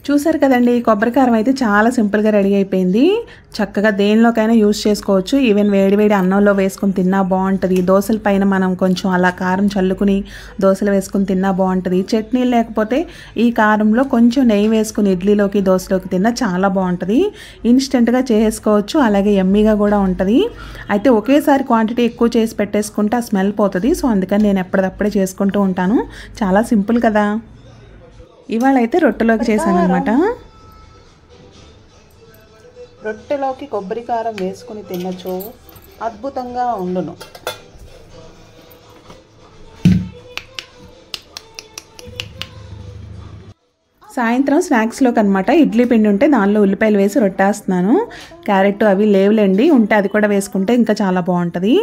చూసారు కదండి, కొబ్బరి కారం అయితే చాలా సింపుల్గా రెడీ అయిపోయింది. చక్కగా దేనిలోకైనా యూజ్ చేసుకోవచ్చు. ఈవెన్ వేడివేడి అన్నంలో వేసుకుని తిన్నా బాగుంటుంది. దోశల పైన మనం కొంచెం అలా కారం చల్లుకుని దోశలు వేసుకుని తిన్నా బాగుంటుంది. చట్నీ లేకపోతే ఈ కారంలో కొంచెం నెయ్యి వేసుకుని ఇడ్లీలోకి దోశలోకి తిన్నా చాలా బాగుంటుంది. ఇన్స్టెంట్గా చేసుకోవచ్చు, అలాగే యమ్మీగా కూడా ఉంటుంది. అయితే ఒకేసారి క్వాంటిటీ ఎక్కువ చేసి పెట్టేసుకుంటే ఆ స్మెల్ పోతుంది. సో అందుకని నేను ఎప్పటికప్పుడే చేసుకుంటూ ఉంటాను. చాలా సింపుల్ కదా. ఇవాళ అయితే రొట్టెలోకి చేశాను అనమాట. రొట్టెలోకి కొబ్బరి కారం వేసుకుని తినచ్చు, అద్భుతంగా ఉండును. సాయంత్రం స్నాక్స్లోకి అనమాట ఇడ్లీ పిండి ఉంటే దానిలో ఉల్లిపాయలు వేసి రొట్టేస్తున్నాను. క్యారెట్ అవి లేవులేండి, ఉంటే అది కూడా వేసుకుంటే ఇంకా చాలా బాగుంటుంది.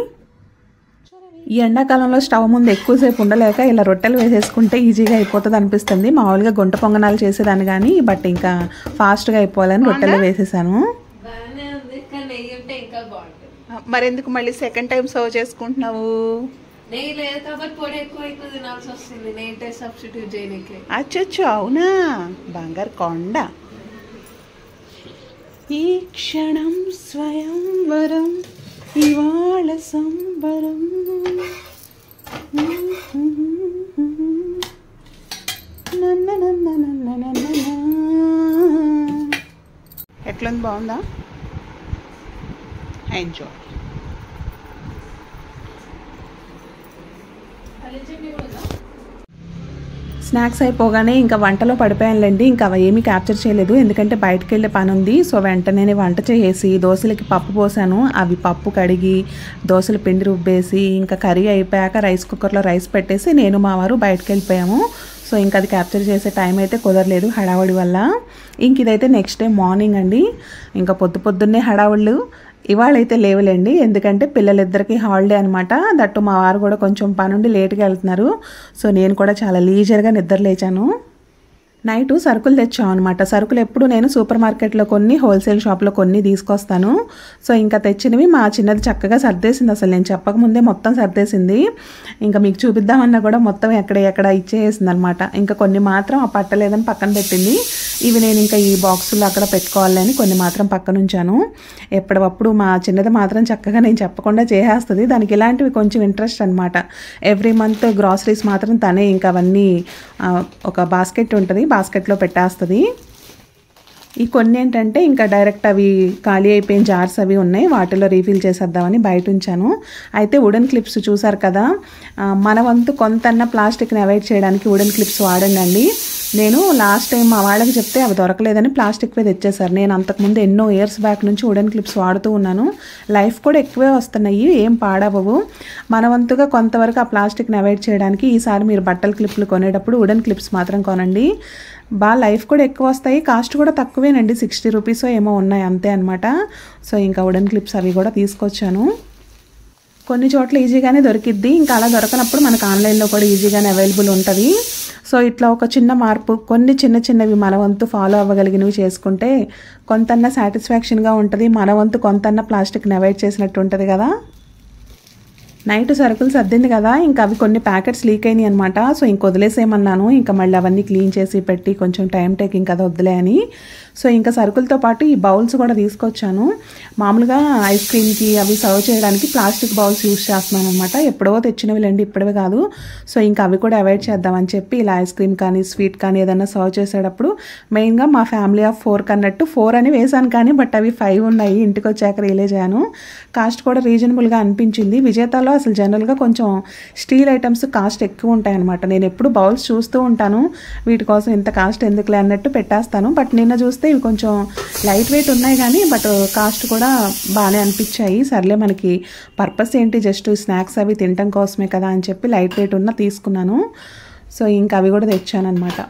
ఈ ఎండాకాలంలో స్టవ్ ముందు ఎక్కువసేపు ఉండలేక ఇలా రొట్టెలు వేసేసుకుంటే ఈజీగా అయిపోతుంది అనిపిస్తుంది. మామూలుగా గుంట పొంగనాలు చేసేదాన్ని కానీ బట్ ఇంకా ఫాస్ట్గా అయిపోవాలని రొట్టెలు వేసేసాను. మరెందుకు మళ్ళీ సెకండ్ టైం సర్వ్ చేసుకుంటున్నావు? అచ్చచ్చు, అవునా? బంగారు కొండ. ఈ క్షణం స్వయంవరం ఇవాళ సంబరం. ఎట్లుంది, బాగుందా? ఎంజాయ్. స్నాక్స్ అయిపోగానే ఇంకా వంటలో పడిపోయానులేండి. ఇంకా అవి ఏమీ క్యాప్చర్ చేయలేదు, ఎందుకంటే బయటకు వెళ్ళే పని ఉంది. సో వెంటనే వంట చేసి దోశలకి పప్పు పోసాను. అవి పప్పు కడిగి దోశల పిండి రుబ్బేసి ఇంకా కర్రీ అయిపోయాక రైస్ కుక్కర్లో రైస్ పెట్టేసి నేను మా వారు బయటకు వెళ్ళిపోయాము. సో ఇంకా అది క్యాప్చర్ చేసే టైం అయితే కుదరలేదు హడావుడి వల్ల. ఇంక ఇదైతే నెక్స్ట్ డే మార్నింగ్ అండి. ఇంకా పొద్దున్నే హడావుళ్ళు ఇవాళైతే లేవులేండి, ఎందుకంటే పిల్లలిద్దరికీ హాలిడే అనమాట. దట్టు మా వారు కూడా కొంచెం పనుండి లేట్గా వెళ్తున్నారు. సో నేను కూడా చాలా లీజర్గా నిద్ర లేచాను. నైట్ సరుకులు తెచ్చాం అనమాట. సరుకులు ఎప్పుడు నేను సూపర్ మార్కెట్లో కొన్ని, హోల్సేల్ షాప్లో కొన్ని తీసుకొస్తాను. సో ఇంకా తెచ్చినవి మా చిన్నది చక్కగా సర్దేసింది. అసలు నేను చెప్పకముందే మొత్తం సర్దేసింది. ఇంకా మీకు చూపిద్దామన్నా కూడా మొత్తం ఎక్కడ ఇచ్చేసింది అనమాట. ఇంకా కొన్ని మాత్రం ఆ పట్టలేదని పక్కన పెట్టింది. ఇవి నేను ఇంకా ఈ బాక్సుల్లో అక్కడ పెట్టుకోవాలని కొన్ని మాత్రం పక్కన ఉంచాను. ఎప్పటికప్పుడు మా చిన్నది మాత్రం చక్కగా నేను చెప్పకుండా చేసేస్తుంది. దానికి ఇలాంటివి కొంచెం ఇంట్రెస్ట్ అనమాట. ఎవ్రీ మంత్ గ్రాసరీస్ మాత్రం తనే ఇంకా అవన్నీ ఒక బాస్కెట్ ఉంటుంది, బాస్కెట్లో పెట్టేస్తుంది. ఈ కొన్ని ఏంటంటే ఇంకా డైరెక్ట్ అవి ఖాళీ అయిపోయిన జార్స్ అవి ఉన్నాయి, వాటిలో రీఫిల్ చేసేద్దామని బయట ఉంచాను. అయితే వుడెన్ క్లిప్స్ చూసారు కదా, మన వంతు కొంతన్నా ప్లాస్టిక్ని అవాయిడ్ చేయడానికి వుడెన్ క్లిప్స్ వాడండి. నేను లాస్ట్ టైం మా వాళ్ళకి చెప్తే అవి దొరకలేదని ప్లాస్టిక్వే తెచ్చేసారు. నేను అంతకుముందు ఎన్నో ఇయర్స్ బ్యాక్ నుంచి వుడెన్ క్లిప్స్ వాడుతూ ఉన్నాను. లైఫ్ కూడా ఎక్కువే వస్తున్నాయి, ఏం పాడవవు. మన వంతుగా కొంతవరకు ఆ ప్లాస్టిక్ని అవాయిడ్ చేయడానికి ఈసారి మీరు బట్టల క్లిప్లు కొనేటప్పుడు వుడెన్ క్లిప్స్ మాత్రం కొనండి. బాగా లైఫ్ కూడా ఎక్కువ వస్తాయి, కాస్ట్ కూడా తక్కువేనండి, 60 రూపీస్ ఏమో ఉన్నాయి అంతే అనమాట. సో ఇంకా వుడెన్ క్లిప్స్ అవి కూడా తీసుకొచ్చాను. కొన్ని చోట్ల ఈజీగానే దొరికిద్ది, ఇంకా అలా దొరకనప్పుడు మనకు ఆన్లైన్లో కూడా ఈజీగానే అవైలబుల్ ఉంటుంది. సో ఇట్లా ఒక చిన్న మార్పు, కొన్ని చిన్నవి మన వంతు ఫాలో అవ్వగలిగినవి చేసుకుంటే కొంతన్నా సాటిస్ఫాక్షన్గా ఉంటుంది. మన వంతు కొంతన్నా ప్లాస్టిక్ని అవాయిడ్ చేసినట్టు ఉంటుంది కదా. నైట్ సరుకులు సర్దింది కదా, ఇంకా అవి కొన్ని ప్యాకెట్స్ లీక్ అయినాయి అనమాట. సో ఇంక వదిలేసేయమన్నాను. ఇంకా మళ్ళీ అవన్నీ క్లీన్ చేసి పెట్టి కొంచెం టైం టేకింగ్ కదా వద్దులే అని. సో ఇంకా సరుకులతో పాటు ఈ బౌల్స్ కూడా తీసుకొచ్చాను. మామూలుగా ఐస్ క్రీమ్కి అవి సర్వ్ చేయడానికి ప్లాస్టిక్ బౌల్స్ యూజ్ చేస్తున్నాను అనమాట. ఎప్పుడో తెచ్చినవి లేండి, ఇప్పుడే కాదు. సో ఇంకా అవి కూడా అవాయిడ్ చేద్దామని చెప్పి ఇలా ఐస్ క్రీమ్ కానీ స్వీట్ కానీ ఏదైనా సర్వ్ చేసేటప్పుడు మెయిన్గా మా ఫ్యామిలీ ఆఫ్ 4 కన్నట్టు 4 అని వేసాను కానీ బట్ అవి 5 ఉన్నాయి. ఇంటికి వచ్చాక రియలైజ్ అయ్యాను. కాస్ట్ కూడా రీజనబుల్గా అనిపించింది. విజేతలో అసలు జనరల్గా కొంచెం స్టీల్ ఐటమ్స్ కాస్ట్ ఎక్కువ ఉంటాయి అనమాట. నేను ఎప్పుడు బౌల్స్ చూస్తూ ఉంటాను, వీటి కోసం ఇంత కాస్ట్ ఎందుకులే అన్నట్టు పెట్టేస్తాను. బట్ నిన్న చూస్తే ఇవి కొంచెం లైట్ వెయిట్ ఉన్నాయి కానీ బట్ కాస్ట్ కూడా బాగానే అనిపించాయి. సర్లే మనకి పర్పస్ ఏంటి, జస్ట్ స్నాక్స్ అవి తినటం కోసమే కదా అని చెప్పి లైట్ వెయిట్ ఉన్న తీసుకున్నాను. సో ఇంకా అవి కూడా తెచ్చాను అనమాట.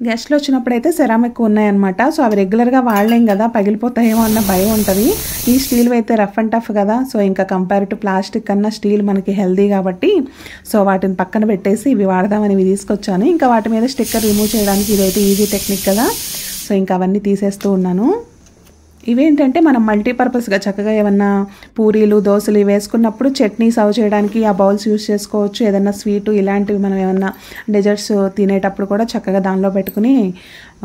గెస్ట్లు వచ్చినప్పుడు అయితే సెరామిక్ ఉన్నాయన్నమాట. సో అవి రెగ్యులర్గా వాడలేం కదా, పగిలిపోతాయేమో అన్న భయం ఉంటుంది. ఈ స్టీల్ అయితే రఫ్ అండ్ టఫ్ కదా. సో ఇంకా కంపేర్ టు ప్లాస్టిక్ కన్నా స్టీల్ మనకి హెల్దీ కాబట్టి సో వాటిని పక్కన పెట్టేసి ఇవి వాడదామని ఇవి తీసుకొచ్చాను. ఇంకా వాటి మీద స్టిక్కర్ రిమూవ్ చేయడానికి ఇదైతే ఈజీ టెక్నిక్ కదా. సో ఇంకా అవన్నీ తీసేస్తూ ఉన్నాను. ఇవేంటంటే మనం మల్టీపర్పస్గా చక్కగా ఏమన్నా పూరీలు దోశలు వేసుకున్నప్పుడు చట్నీ సర్వ్ చేయడానికి ఆ బౌల్స్ యూస్ చేసుకోవచ్చు. ఏదన్నా స్వీటు ఇలాంటివి మనం ఏమన్నా డెజర్ట్స్ తినేటప్పుడు కూడా చక్కగా దానిలో పెట్టుకుని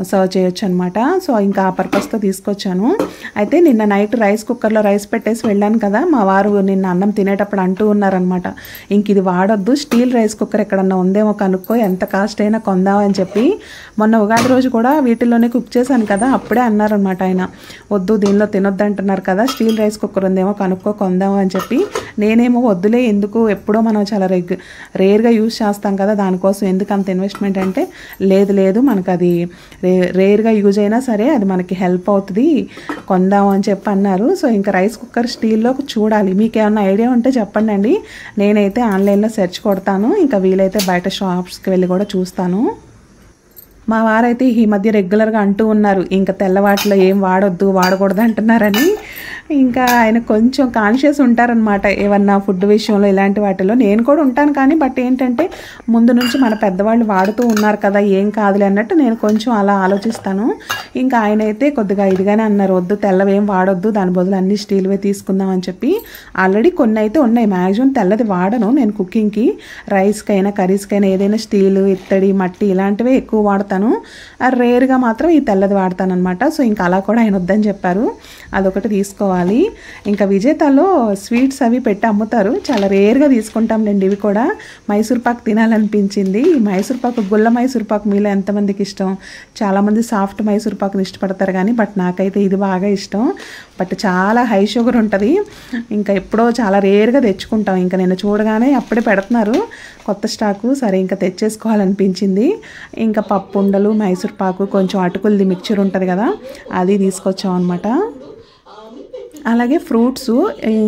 సర్వ్ చేయొచ్చు అనమాట. సో ఇంకా ఆ పర్పస్తో తీసుకొచ్చాను. అయితే నిన్న నైట్ రైస్ కుక్కర్లో రైస్ పెట్టేసి వెళ్ళాను కదా, మా వారు నిన్న అన్నం తినేటప్పుడు అంటూ ఉన్నారనమాట, ఇంక ఇది వాడొద్దు, స్టీల్ రైస్ కుక్కర్ ఎక్కడన్నా ఉందేమో కనుక్కో, ఎంత కాస్ట్ అయినా కొందామని చెప్పి. మొన్న ఉగాది రోజు కూడా వీటిల్లోనే కుక్ చేశాను కదా, అప్పుడే అన్నారనమాట ఆయన, వద్దు దీనిలో తినొద్దు అంటున్నారు కదా, స్టీల్ రైస్ కుక్కర్ ఉందేమో కనుక్కో కొందాము అని చెప్పి. నేనేమో వద్దులే, ఎందుకు, ఎప్పుడో మనం చాలా రేర్గా యూజ్ చేస్తాం కదా, దానికోసం ఎందుకు అంత ఇన్వెస్ట్మెంట్ అంటే, లేదు మనకు అది రేర్గా యూజ్ అయినా సరే అది మనకి హెల్ప్ అవుతుంది, కొందాము అని చెప్పి అన్నారు. సో ఇంకా రైస్ కుక్కర్ స్టీల్లో చూడాలి. మీకు ఏమన్నా ఐడియా ఉంటే చెప్పండి అండి. నేనైతే ఆన్లైన్లో సెర్చ్ కొడతాను, ఇంకా వీలైతే బయట షాప్స్కి వెళ్ళి కూడా చూస్తాను. మా వారైతే ఈ మధ్య రెగ్యులర్గా అంటూ ఉన్నారు, ఇంకా తెల్లవాటిలో ఏం వాడకూడదు అంటున్నారని. ఇంకా ఆయన కొంచెం కాన్షియస్ ఉంటారనమాట ఏమన్నా ఫుడ్ విషయంలో, ఇలాంటి వాటిలో. నేను కూడా ఉంటాను కానీ బట్ ఏంటంటే ముందు నుంచి మన పెద్దవాళ్ళు వాడుతూ ఉన్నారు కదా, ఏం కాదులే అన్నట్టు నేను కొంచెం అలా ఆలోచిస్తాను. ఇంకా ఆయన అయితే కొద్దిగా ఇదిగానే అన్నారు, వద్దు తెల్లవేం వాడొద్దు, దాని బదులు అన్ని స్టీల్వే తీసుకుందాం అని చెప్పి. ఆల్రెడీ కొన్ని అయితే ఉన్నాయి, మ్యాక్సిమం తెల్లది వాడను నేను కుకింగ్కి, రైస్కైనా కర్రీస్కైనా ఏదైనా స్టీలు, ఇత్తడి, మట్టి ఇలాంటివే ఎక్కువ వాడతాను. రేర్గా మాత్రం ఈ తెల్లది వాడతాను అనమాట. సో ఇంకా అలా కూడా ఆయన వద్దని చెప్పారు, అదొకటి తీసుకోవాలి. ఇంకా విజేతలో స్వీట్స్ అవి పెట్టి అమ్ముతారు, చాలా రేర్గా తీసుకుంటాంలేండి ఇవి కూడా. మైసూర్పాకు తినాలనిపించింది. ఈ మైసూర్పాకు, గుల్ల మైసూర్పాకు మీలో ఎంతమందికి ఇష్టం? చాలామంది సాఫ్ట్ మైసూర్పాకుని ఇష్టపడతారు కానీ బట్ నాకైతే ఇది బాగా ఇష్టం. బట్ చాలా హై షుగర్ ఉంటుంది. ఇంకా ఎప్పుడో చాలా రేర్గా తెచ్చుకుంటాం. ఇంకా నేను చూడగానే అప్పుడే పెడుతున్నారు కొత్త స్టాకు, సరే ఇంకా తెచ్చేసుకోవాలనిపించింది. ఇంకా పప్పు ఉండలు, మైసూర్పాకు, కొంచెం అటుకులది మిక్చర్ ఉంటుంది కదా, అది తీసుకొచ్చాం అనమాట. అలాగే ఫ్రూట్స్,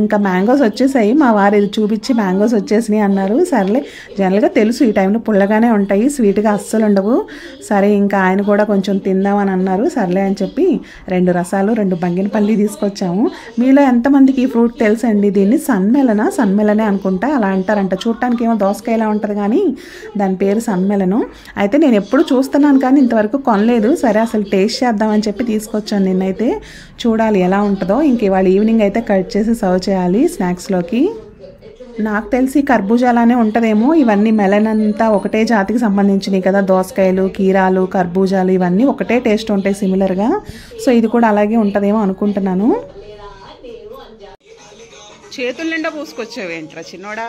ఇంకా మ్యాంగోస్ వచ్చేసాయి. మా వారు ఇది చూపించి మ్యాంగోస్ వచ్చేసినాయి అన్నారు. సర్లే, జనరల్గా తెలుసు ఈ టైంలో పుల్లగానే ఉంటాయి, స్వీట్గా అస్సలు ఉండవు. సరే ఇంకా ఆయన కూడా కొంచెం తిందామని అన్నారు, సర్లే అని చెప్పి 2 రసాలు 2 బంగినపల్లి తీసుకొచ్చాము. మీలో ఎంతమందికి ఈ ఫ్రూట్ తెలుసండి? దీన్ని సన్మెలనే అనుకుంటా, అలా అంటారంట. చూడటానికి ఏమో దోసకాయలా ఉంటుంది కానీ దాని పేరు సన్మెలను. అయితే నేను ఎప్పుడు చూస్తున్నాను కానీ ఇంతవరకు కొనలేదు. సరే అసలు టేస్ట్ చేద్దామని చెప్పి తీసుకొచ్చాను నిన్నైతే. చూడాలి ఎలా ఉంటుందో. ఇంక ఇవాళ ఈవినింగ్ అయితే కట్ చేసి సర్వ్ చేయాలి స్నాక్స్లోకి. నాకు తెలిసి కర్బూజాలానే ఉంటుందేమో. ఇవన్నీ మెలన్ అంతా ఒకటే జాతికి సంబంధించినవి కదా, దోసకాయలు, కీరాలు, కర్బూజాలు ఇవన్నీ ఒకటే టేస్ట్ ఉంటాయి సిమిలర్గా. సో ఇది కూడా అలాగే ఉంటుందేమో అనుకుంటున్నాను. చేతుల నిండా పూసుకొచ్చావేంట్రా చిన్నోడా?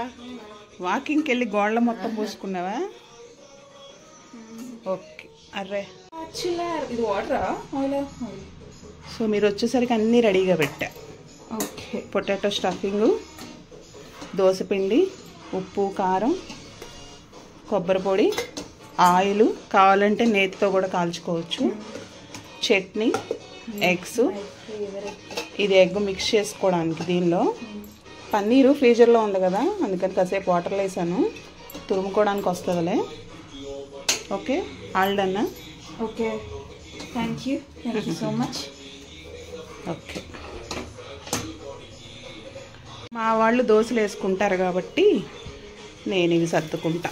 వాకింగ్కి వెళ్ళి గోళ్ళ మొత్తం పూసుకున్నావా? ఓకే. అర్రే ఇది వాటరా? సో మీరు వచ్చేసరికి అన్నీ రెడీగా పెట్టా. ఓకే. పొటాటో స్టఫింగు, దోసపిండి, ఉప్పు, కారం, కొబ్బరి పొడి, ఆయిల్, కావాలంటే నేతితో కూడా కాల్చుకోవచ్చు, చట్నీ, ఎగ్స్, ఇది ఎగ్ మిక్స్ చేసుకోవడానికి. దీనిలో పన్నీరు ఫ్రీజర్లో ఉంది కదా, అందుకని కాసేపు వాటర్లో వేసాను, తురుముకోవడానికి వస్తుందిలే. Okay, all done. Okay, thank you so much. Okay, మా వాళ్ళు దోశలు వేసుకుంటారు కాబట్టి నేను ఇవి సర్దుకుంటా.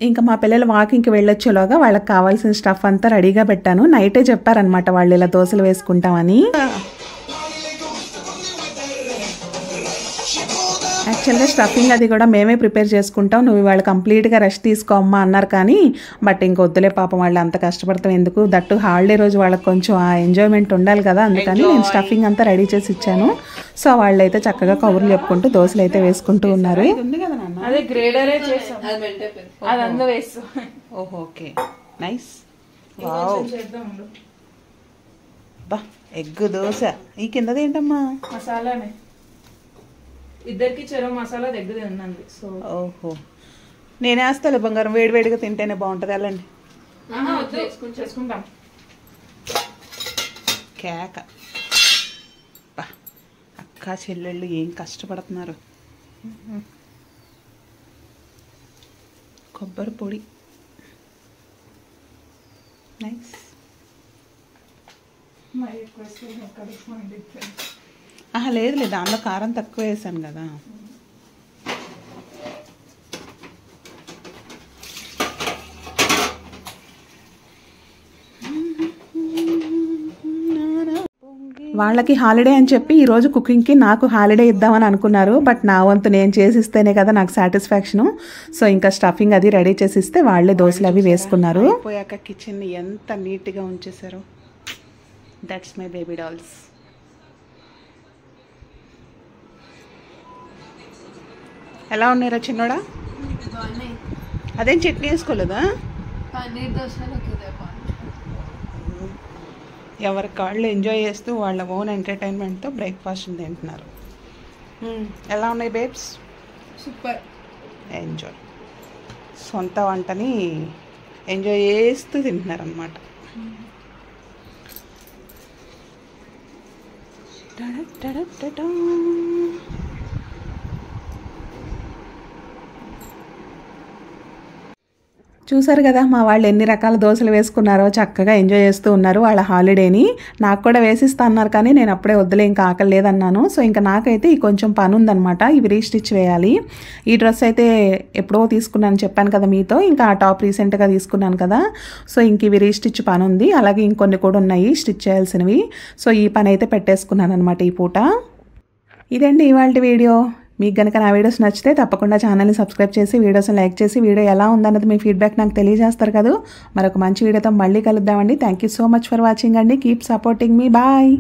ఇంకా మా పిల్లలు వాకింగ్కి వెళ్ళొచ్చేలోగా వాళ్ళకి కావాల్సిన స్టఫ్ అంతా రెడీగా పెట్టాను. నైటే చెప్పారనమాట వాళ్ళు ఇలా దోశలు వేసుకుంటామని. యాక్చువల్గా స్టఫింగ్ అది కూడా మేమే ప్రిపేర్ చేసుకుంటాం, నువ్వు వాళ్ళు కంప్లీట్గా రెస్ట్ తీసుకోమ్మా అన్నారు. కానీ బట్ ఇంకొద్దులే పాపం, వాళ్ళు అంత కష్టపడతాం ఎందుకు, దట్టు హాలిడే రోజు వాళ్ళకి కొంచెం ఆ ఎంజాయ్మెంట్ ఉండాలి కదా, అందుకని నేను స్టఫింగ్ అంతా రెడీ చేసి ఇచ్చాను. సో వాళ్ళైతే చక్కగా కబుర్లు చెప్పుకుంటూ దోశలు అయితే వేసుకుంటూ ఉన్నారు. అదే గ్రేడరే చేసాం, అదంతా వేస్తాం. ఓహో, ఓకే, నైస్. వావ్, బా ఎగ్ దోశ. ఈ కిందది ఏంటమ్మా? మసాలానే, ఇద్దరికి చెరో మసాలా దగ్గర ఉందండి. సో ఓహో, నేనే వేస్తాలే బంగారం, వేడివేడిగా తింటేనే బాగుంటుంది. వెళ్ళండి, చేసుకుంటాం. కేక. బా అక్క చెల్లెళ్ళు ఏం కష్టపడుతున్నారు. కొబ్బరి పొడి, నైస్. లేదు దానిలో కారం తక్కువ వేసాను కదా. వాళ్ళకి హాలిడే అని చెప్పి ఈరోజు కుకింగ్కి నాకు హాలిడే ఇద్దామని అనుకున్నారు. బట్ నా వంతు నేను చేసిస్తేనే కదా నాకు సాటిస్ఫాక్షను. సో ఇంకా స్టఫింగ్ అది రెడీ చేసిస్తే వాళ్ళే దోశలు అవి వేసుకున్నారు. అయిపోయాక కిచెన్ ఎంత నీట్గా ఉంచేశారు. That's my baby dolls. ఎలా ఉన్నారా చిన్నోడా? అదేం చట్నీ వేసుకోలేదా? ఎవరి కాళ్ళు ఎంజాయ్ చేస్తూ వాళ్ళ ఓన్ ఎంటర్టైన్మెంట్తో బ్రేక్ఫాస్ట్ తింటున్నారు. ఎలా ఉన్నాయి బేబ్స్? సూపర్. ఎంజాయ్. సొంత వంటని ఎంజాయ్ చేస్తూ తింటున్నారు అన్నమాట. చూసారు కదా మా వాళ్ళు ఎన్ని రకాల దోశలు వేసుకున్నారో, చక్కగా ఎంజాయ్ చేస్తూ ఉన్నారు వాళ్ళ హాలిడేని. నాకు కూడా వేసిస్తా అన్నారు కానీ నేను అప్పుడే వద్దులే ఇంకా ఆకలి లేదన్నాను. సో ఇంకా నాకైతే ఈ కొంచెం పని ఉందన్నమాట, ఇవి రీస్టిచ్ వేయాలి. ఈ డ్రెస్ అయితే ఎప్పుడో తీసుకున్నాను చెప్పాను కదా మీతో, ఇంకా ఆ టాప్ రీసెంట్గా తీసుకున్నాను కదా. సో ఇంక ఇవి రీస్టిచ్ పని ఉంది, అలాగే ఇంకొన్ని కూడా ఉన్నాయి స్టిచ్ చేయాల్సినవి. సో ఈ పని అయితే పెట్టేసుకున్నాను అనమాట ఈ పూట. ఇదండి ఇవాళ వీడియో. మీకు కనుక నా వీడియోస్ నచ్చితే తప్పకుండా ఛానల్ని సబ్స్క్రైబ్ చేసి వీడియోస్ని లైక్ చేసి వీడియో ఎలా ఉందన్నది మీ ఫీడ్బ్యాక్ నాకు తెలియజేస్తారు కదా. మరొక మంచి వీడియోతో మళ్ళీ కలుద్దామండి. Thank you so much for watching అండి. కీప్ సపోర్టింగ్ మీ. బాయ్.